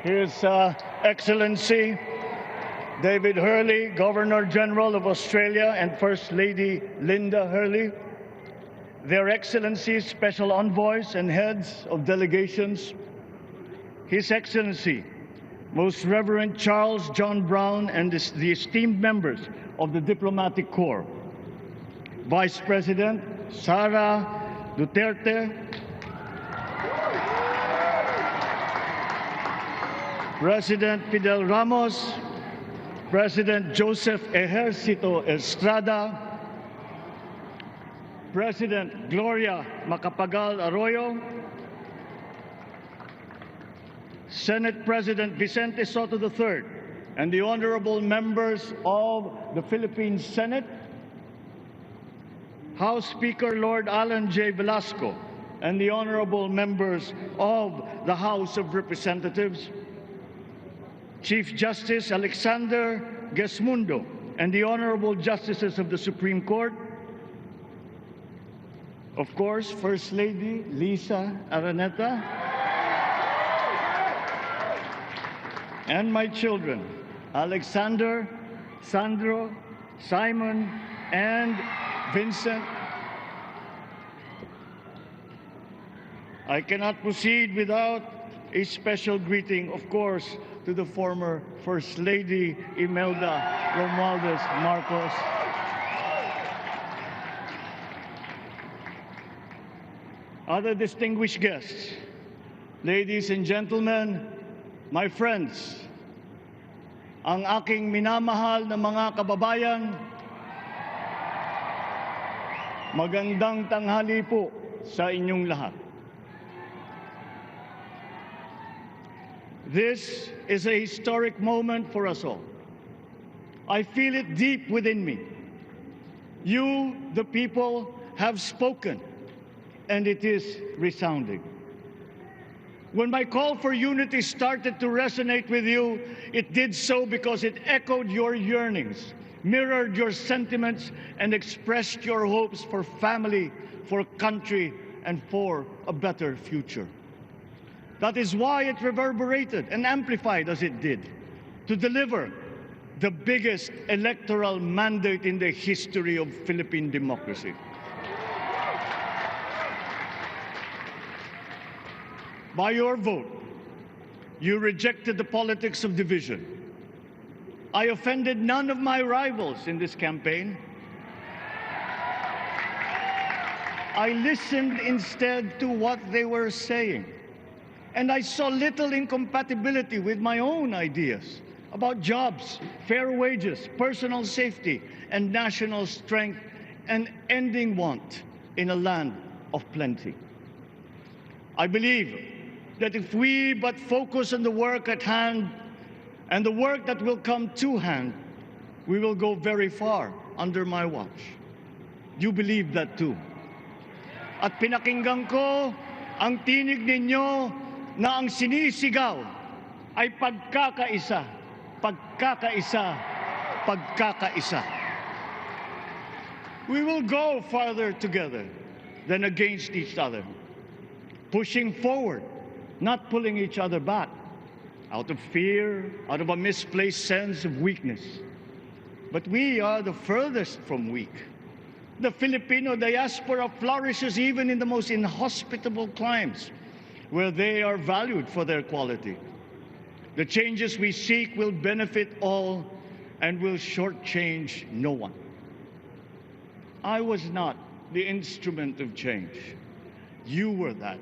His Excellency David Hurley, Governor General of Australia, and First Lady Linda Hurley, Their Excellencies, Special Envoys, and Heads of Delegations, His Excellency, Most Reverend Charles John Brown, and the esteemed members of the Diplomatic Corps, Vice President Sara Duterte, President Fidel Ramos, President Joseph Ejercito Estrada, President Gloria Macapagal Arroyo, Senate President Vicente Soto III, and the honorable members of the Philippine Senate, House Speaker Lord Alan J. Velasco, and the honorable members of the House of Representatives, Chief Justice Alexander Gesmundo, and the honorable justices of the Supreme Court, of course, First Lady Lisa Araneta, and my children, Alexander, Sandro, Simon, and Vincent. I cannot proceed without a special greeting, of course, to the former First Lady Imelda Romualdez Marcos. Other distinguished guests, ladies and gentlemen, my friends, ang aking minamahal na mga kababayan, magandang tanghali po sa inyong lahat. This is a historic moment for us all. I feel it deep within me. You, the people, have spoken, and it is resounding. When my call for unity started to resonate with you, it did so because it echoed your yearnings, mirrored your sentiments, and expressed your hopes for family, for country, and for a better future. That is why it reverberated and amplified as it did, to deliver the biggest electoral mandate in the history of Philippine democracy. By your vote, you rejected the politics of division. I offended none of my rivals in this campaign. I listened instead to what they were saying. And I saw little incompatibility with my own ideas about jobs, fair wages, personal safety, and national strength, and ending want in a land of plenty. I believe that if we but focus on the work at hand and the work that will come to hand, we will go very far under my watch. You believe that too. At pinakinggan ko ang tinig ninyo na ang sinisigaw ay pagkakaisa, pagkakaisa, pagkakaisa. We will go farther together than against each other, pushing forward, not pulling each other back, out of fear, out of a misplaced sense of weakness. But we are the furthest from weak. The Filipino diaspora flourishes even in the most inhospitable climes, where they are valued for their quality. The changes we seek will benefit all and will shortchange no one. I was not the instrument of change. You were that.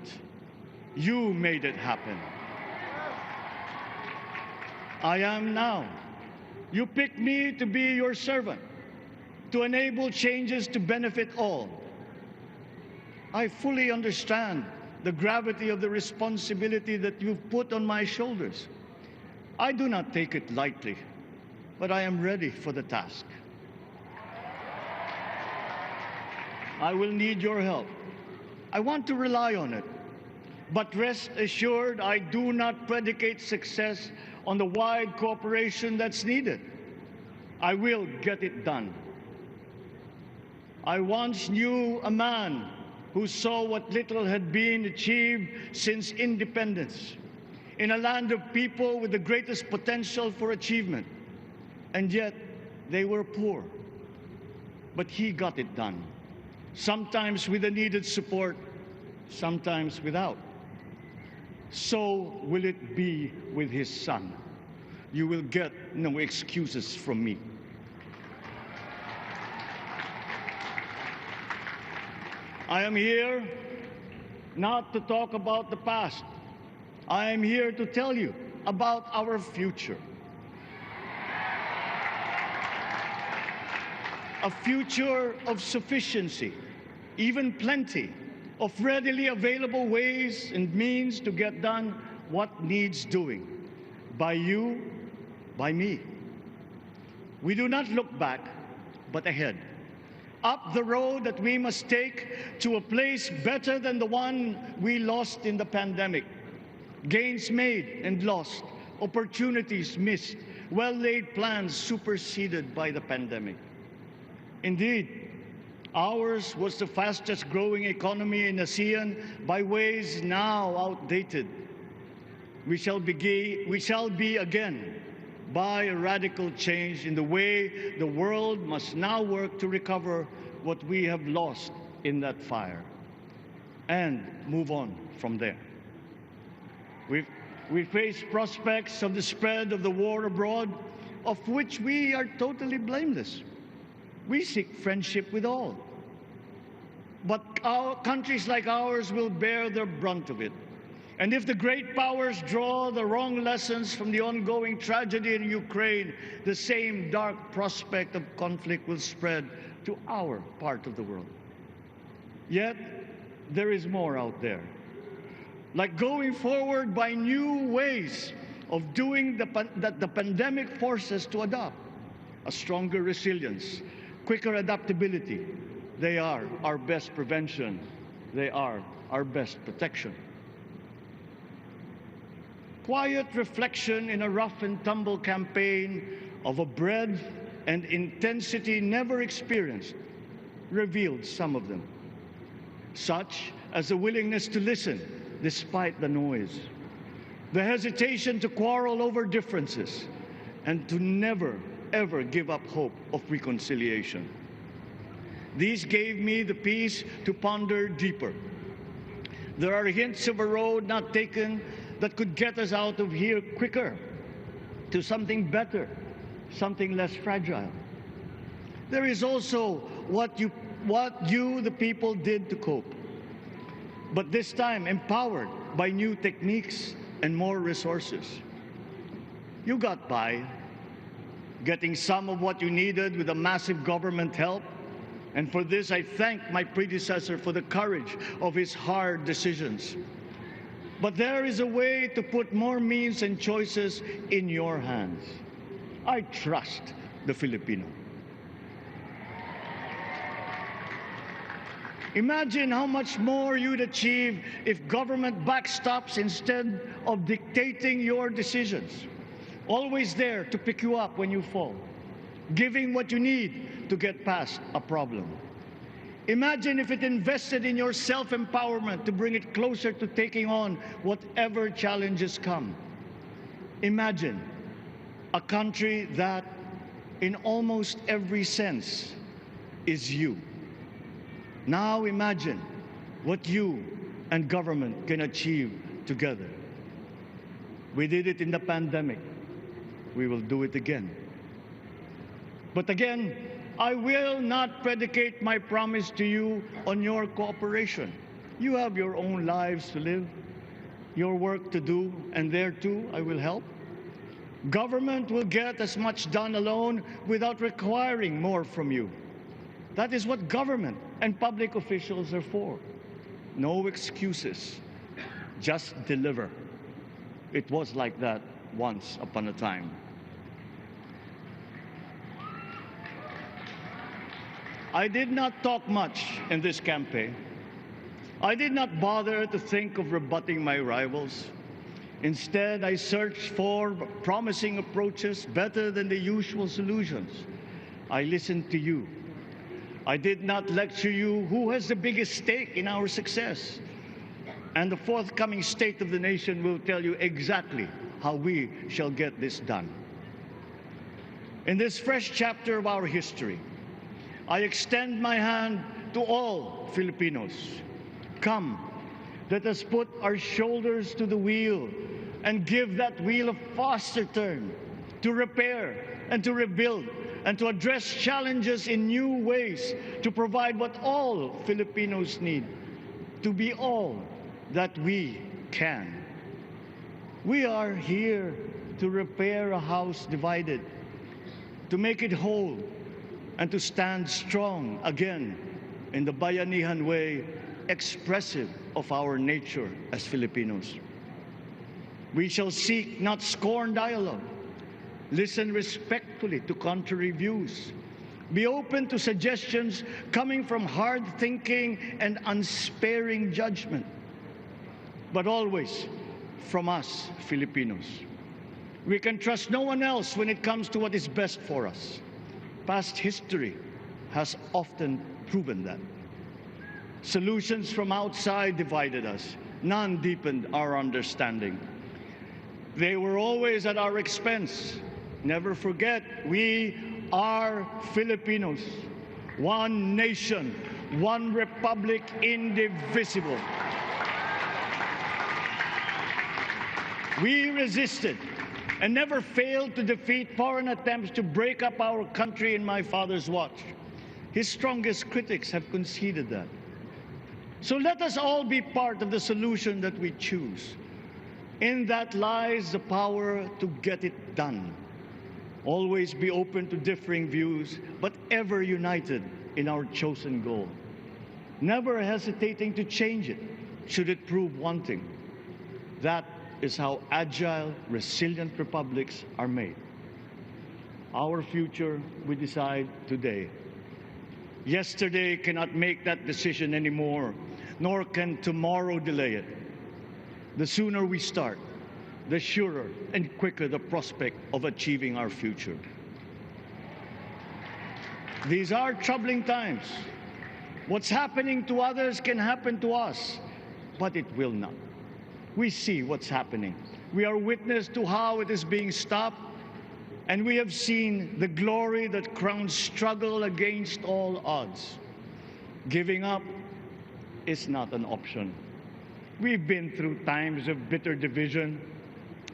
You made it happen. I am now. You picked me to be your servant, to enable changes to benefit all. I fully understand the gravity of the responsibility that you've put on my shoulders. I do not take it lightly, but I am ready for the task. I will need your help. I want to rely on it. But rest assured, I do not predicate success on the wide cooperation that's needed. I will get it done. I once knew a man who saw what little had been achieved since independence. in a land of people with the greatest potential for achievement. And yet, they were poor. But he got it done, sometimes with the needed support, sometimes without. So will it be with his son. You will get no excuses from me. I am here not to talk about the past. I am here to tell you about our future. A future of sufficiency, even plenty, of readily available ways and means to get done what needs doing, by you, by me. We do not look back, but ahead, up the road that we must take to a place better than the one we lost in the pandemic. Gains made and lost, opportunities missed, well-laid plans superseded by the pandemic. Indeed, ours was the fastest growing economy in ASEAN by ways now outdated. We shall be again by a radical change in the way the world must now work to recover what we have lost in that fire and move on from there. We face prospects of the spread of the war abroad, of which we are totally blameless. We seek friendship with all. But countries like ours will bear the brunt of it. And if the great powers draw the wrong lessons from the ongoing tragedy in Ukraine, the same dark prospect of conflict will spread to our part of the world. Yet, there is more out there. Like going forward by new ways of doing that the pandemic forces to adopt. A stronger resilience, quicker adaptability. They are our best prevention. They are our best protection. Quiet reflection in a rough and tumble campaign of a breadth and intensity never experienced revealed some of them, such as the willingness to listen despite the noise, the hesitation to quarrel over differences, and to never, ever give up hope of reconciliation. These gave me the peace to ponder deeper. There are hints of a road not taken that could get us out of here quicker, to something better, something less fragile. There is also what you, the people, did to cope, but this time empowered by new techniques and more resources. You got by, getting some of what you needed with a massive government help, and for this I thank my predecessor for the courage of his hard decisions. But there is a way to put more means and choices in your hands. I trust the Filipino. Imagine how much more you'd achieve if government backstops instead of dictating your decisions. Always there to pick you up when you fall, giving what you need to get past a problem. Imagine if it invested in your self-empowerment to bring it closer to taking on whatever challenges come. Imagine a country that, in almost every sense, is you. Now imagine what you and government can achieve together. We did it in the pandemic. We will do it again. But again, I will not predicate my promise to you on your cooperation. You have your own lives to live, your work to do, and there too I will help. Government will get as much done alone without requiring more from you. That is what government and public officials are for. No excuses, just deliver. It was like that once upon a time. I did not talk much in this campaign. I did not bother to think of rebutting my rivals. Instead, I searched for promising approaches better than the usual solutions. I listened to you. I did not lecture you who has the biggest stake in our success. And the forthcoming State of the Nation will tell you exactly how we shall get this done. In this fresh chapter of our history, I extend my hand to all Filipinos. Come, let us put our shoulders to the wheel and give that wheel a faster turn to repair and to rebuild and to address challenges in new ways, to provide what all Filipinos need, to be all that we can. We are here to repair a house divided, to make it whole, and to stand strong again in the bayanihan way, expressive of our nature as Filipinos. We shall seek, not scorn, dialogue, listen respectfully to contrary views, be open to suggestions coming from hard thinking and unsparing judgment, but always from us, Filipinos. We can trust no one else when it comes to what is best for us. Past history has often proven that. Solutions from outside divided us. None deepened our understanding. They were always at our expense. Never forget, we are Filipinos. One nation, one republic, indivisible. We resisted and never failed to defeat foreign attempts to break up our country in my father's watch. His strongest critics have conceded that. So let us all be part of the solution that we choose. In that lies the power to get it done. Always be open to differing views, but ever united in our chosen goal. Never hesitating to change it, should it prove wanting. That is how agile, resilient republics are made. Our future we decide today. Yesterday cannot make that decision anymore, nor can tomorrow delay it. The sooner we start, the surer and quicker the prospect of achieving our future. These are troubling times. What's happening to others can happen to us, but it will not. We see what's happening. We are witness to how it is being stopped, and we have seen the glory that crowns struggle against all odds. Giving up is not an option. We've been through times of bitter division,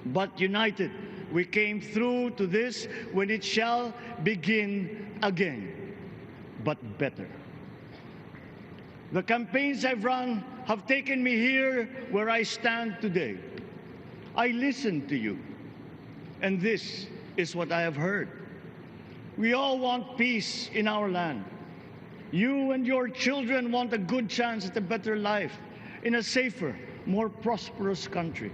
but united, we came through to this when it shall begin again, but better. The campaigns I've run have taken me here where I stand today. I listened to you, and this is what I have heard. We all want peace in our land. You and your children want a good chance at a better life in a safer, more prosperous country.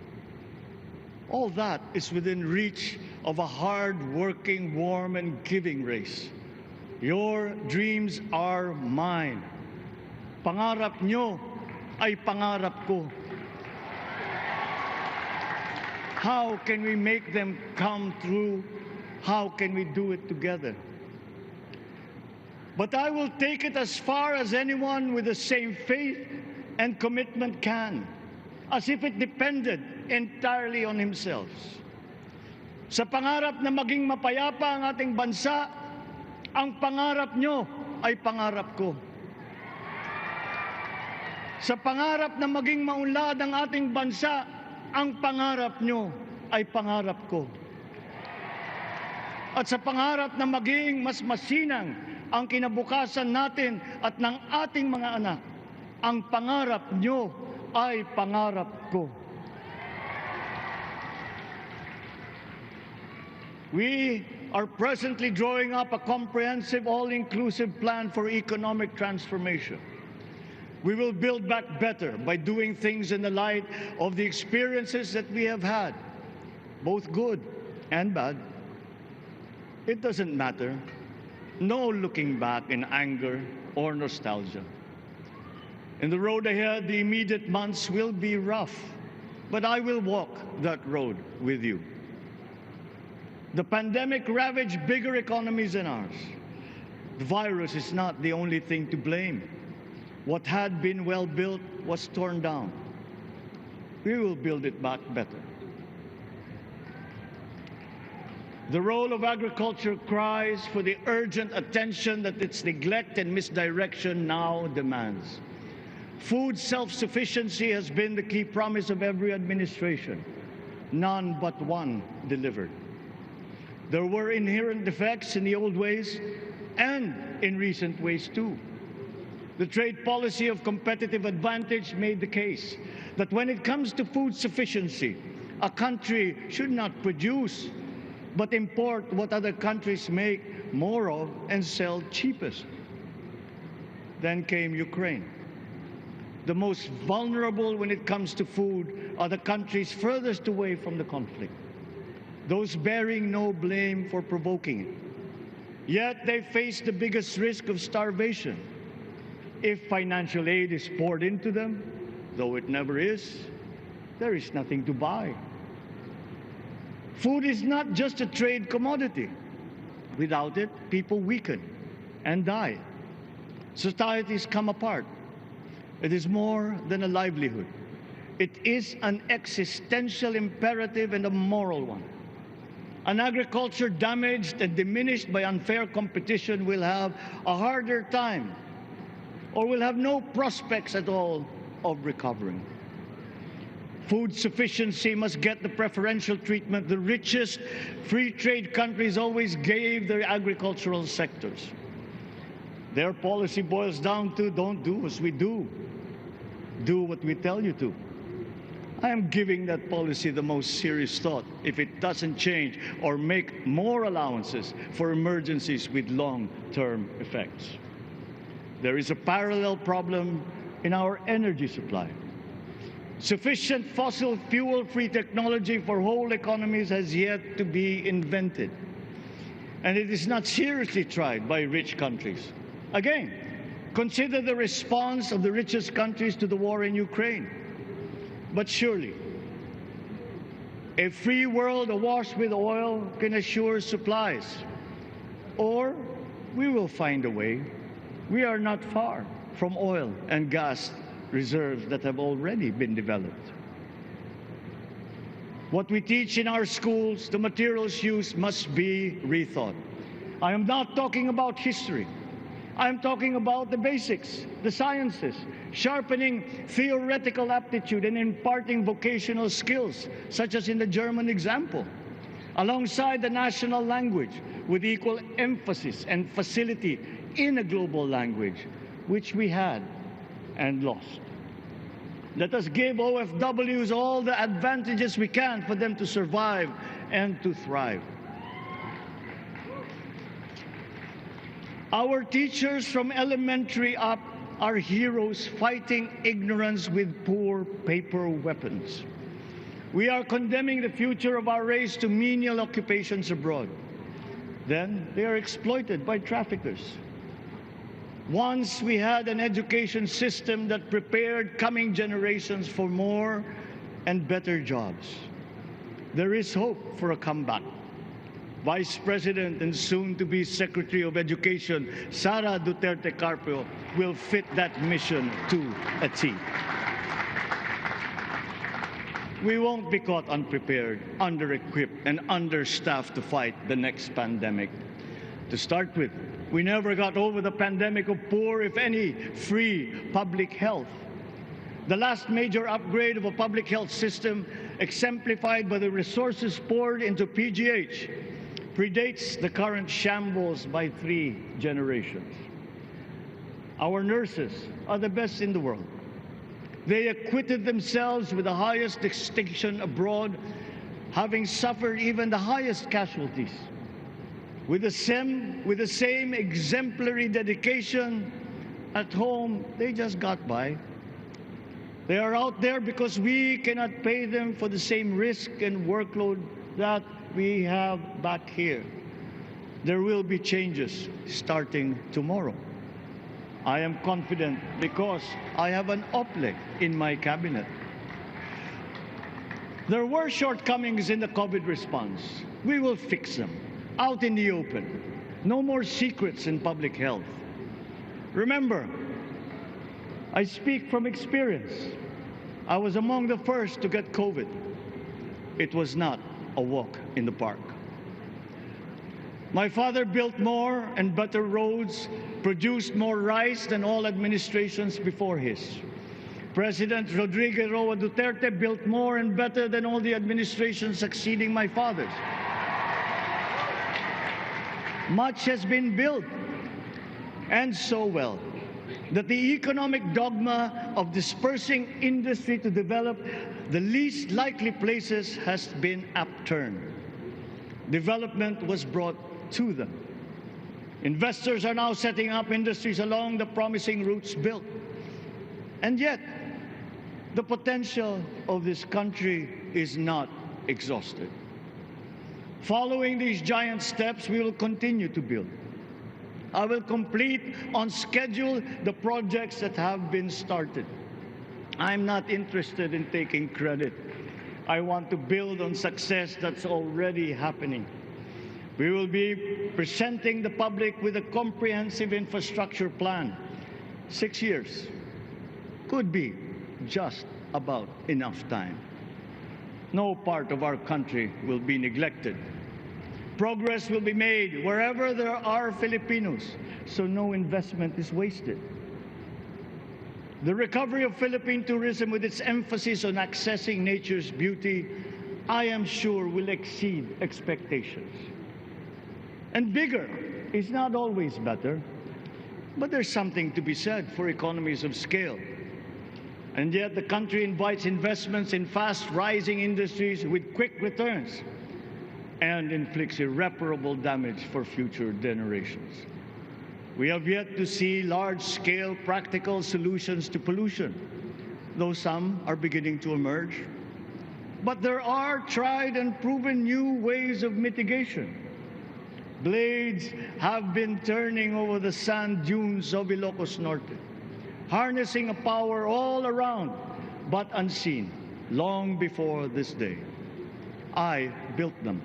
All that is within reach of a hard-working, warm, and giving race. Your dreams are mine. Pangarap nyo ay pangarap ko. How can we make them come true? How can we do it together? But I will take it as far as anyone with the same faith and commitment can, as if it depended entirely on himself. Sa pangarap na maging mapayapa ang ating bansa, ang pangarap nyo ay pangarap ko. Sa pangarap na maging maunlad ang ating bansa, ang pangarap nyo ay pangarap ko. At sa pangarap na maging mas masinang ang kinabukasan natin at ng ating mga anak, ang pangarap nyo ay pangarap ko. We are presently drawing up a comprehensive, all-inclusive plan for economic transformation. We will build back better by doing things in the light of the experiences that we have had, both good and bad. It doesn't matter. No looking back in anger or nostalgia. In the road ahead, the immediate months will be rough, but I will walk that road with you. The pandemic ravaged bigger economies than ours. The virus is not the only thing to blame. What had been well built was torn down. we will build it back better. The role of agriculture cries for the urgent attention that its neglect and misdirection now demands. Food self-sufficiency has been the key promise of every administration. None but one delivered. There were inherent defects in the old ways and in recent ways too. The trade policy of competitive advantage made the case that when it comes to food sufficiency, a country should not produce but import what other countries make more of and sell cheapest. Then came Ukraine. The most vulnerable when it comes to food are the countries furthest away from the conflict, those bearing no blame for provoking it. Yet they face the biggest risk of starvation. If financial aid is poured into them, though it never is, there is nothing to buy. Food is not just a trade commodity. Without it, people weaken and die. Societies come apart. It is more than a livelihood. It is an existential imperative and a moral one. An agriculture damaged and diminished by unfair competition will have a harder time or will have no prospects at all of recovering. Food sufficiency must get the preferential treatment the richest free trade countries always gave their agricultural sectors. Their policy boils down to don't do as we do. Do what we tell you to. I am giving that policy the most serious thought if it doesn't change or make more allowances for emergencies with long-term effects. There is a parallel problem in our energy supply. Sufficient fossil fuel-free technology for whole economies has yet to be invented. And it is not seriously tried by rich countries. Again, consider the response of the richest countries to the war in Ukraine. But surely, a free world awash with oil can assure supplies. Or we will find a way. We are not far from oil and gas reserves that have already been developed. What we teach in our schools, the materials used must be rethought. I am not talking about history. I am talking about the basics, the sciences, sharpening theoretical aptitude and imparting vocational skills, such as in the German example, alongside the national language with equal emphasis and facility in a global language, which we had and lost. Let us give OFWs all the advantages we can for them to survive and to thrive. Our teachers from elementary up are heroes fighting ignorance with poor paper weapons. We are condemning the future of our race to menial occupations abroad. Then they are exploited by traffickers. Once we had an education system that prepared coming generations for more and better jobs. There is hope for a comeback. Vice President and soon-to-be Secretary of Education, Sara Duterte Carpio, will fit that mission to a T. We won't be caught unprepared, under-equipped, and understaffed to fight the next pandemic. To start with, we never got over the pandemic of poor, if any, free public health. The last major upgrade of a public health system, exemplified by the resources poured into PGH, predates the current shambles by 3 generations. Our nurses are the best in the world. They acquitted themselves with the highest distinction abroad, having suffered even the highest casualties. With the same exemplary dedication at home, they just got by. They are out there because we cannot pay them for the same risk and workload that we have back here. There will be changes starting tomorrow. I am confident because I have an OPLE in my cabinet. There were shortcomings in the COVID response. We will fix them. Out in the open. No more secrets in public health. Remember, I speak from experience. I was among the first to get COVID. It was not a walk in the park. My father built more and better roads, produced more rice than all administrations before his. President Rodrigo Roa Duterte built more and better than all the administrations succeeding my father's. Much has been built, and so well, that the economic dogma of dispersing industry to develop the least likely places has been upturned. Development was brought to them. Investors are now setting up industries along the promising routes built. And yet, the potential of this country is not exhausted. Following these giant steps, we will continue to build. I will complete on schedule the projects that have been started. I'm not interested in taking credit. I want to build on success that's already happening. We will be presenting the public with a comprehensive infrastructure plan. 6 years could be just about enough time. No part of our country will be neglected. Progress will be made wherever there are Filipinos, so no investment is wasted. The recovery of Philippine tourism, with its emphasis on accessing nature's beauty, I am sure will exceed expectations. And bigger is not always better, but there's something to be said for economies of scale. And yet the country invites investments in fast-rising industries with quick returns and inflicts irreparable damage for future generations. We have yet to see large-scale practical solutions to pollution, though some are beginning to emerge. But there are tried and proven new ways of mitigation. Blades have been turning over the sand dunes of Ilocos Norte, harnessing a power all around, but unseen, long before this day. I built them.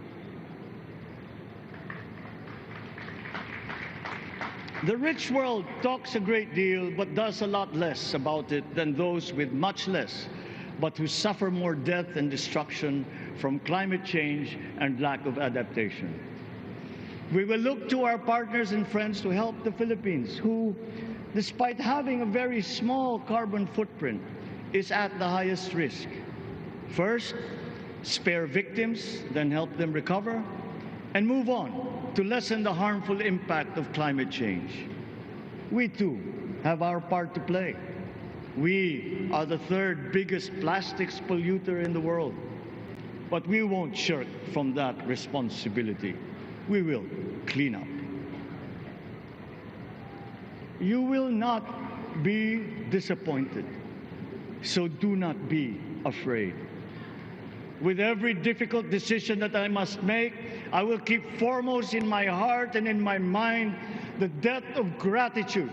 The rich world talks a great deal, but does a lot less about it than those with much less, but who suffer more death and destruction from climate change and lack of adaptation. We will look to our partners and friends to help the Philippines, who, despite having a very small carbon footprint, is at the highest risk. First, spare victims, then help them recover, and move on to lessen the harmful impact of climate change. We too have our part to play. We are the third biggest plastics polluter in the world, but we won't shirk from that responsibility. We will clean up. You will not be disappointed, so do not be afraid. With every difficult decision that I must make, I will keep foremost in my heart and in my mind the debt of gratitude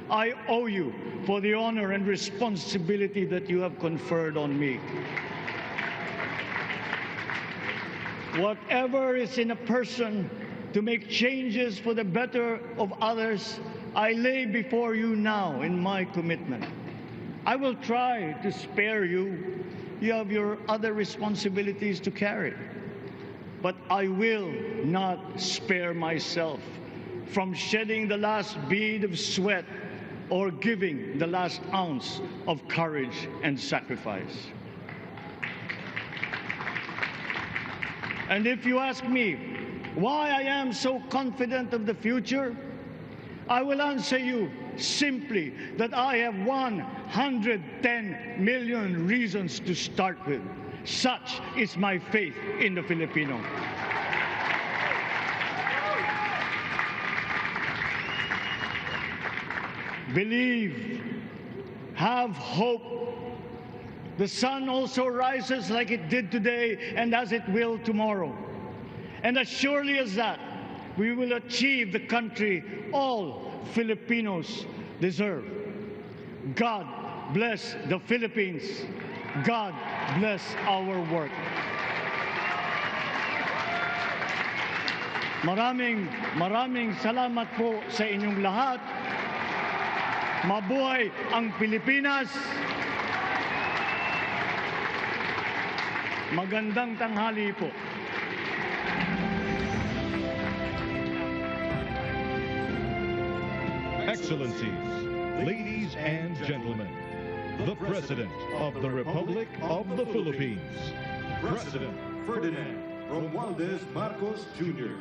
I owe you for the honor and responsibility that you have conferred on me. Whatever is in a person to make changes for the better of others, I lay before you now in my commitment. I will try to spare you. You have your other responsibilities to carry. But I will not spare myself from shedding the last bead of sweat or giving the last ounce of courage and sacrifice. And if you ask me why I am so confident of the future, I will answer you simply that I have 110 million reasons to start with. Such is my faith in the Filipino. Believe, have hope. The sun also rises like it did today and as it will tomorrow. And as surely as that, we will achieve the country all Filipinos deserve. God bless the Philippines. God bless our work. Maraming salamat po sa inyong lahat. Mabuhay ang Pilipinas. Magandang tanghali po. Excellencies, ladies and gentlemen, the President of the Republic of the Philippines, President Ferdinand Romualdez Marcos Jr.